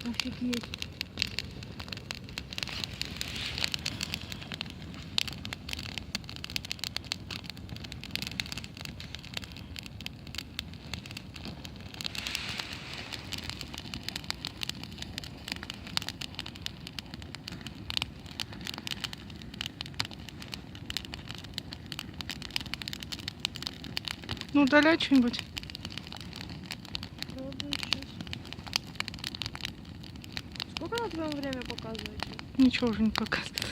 Офигеть. Ну, удаляй что-нибудь. Пробую сейчас. Сколько на твоем время показываете? Ничего уже не показывает.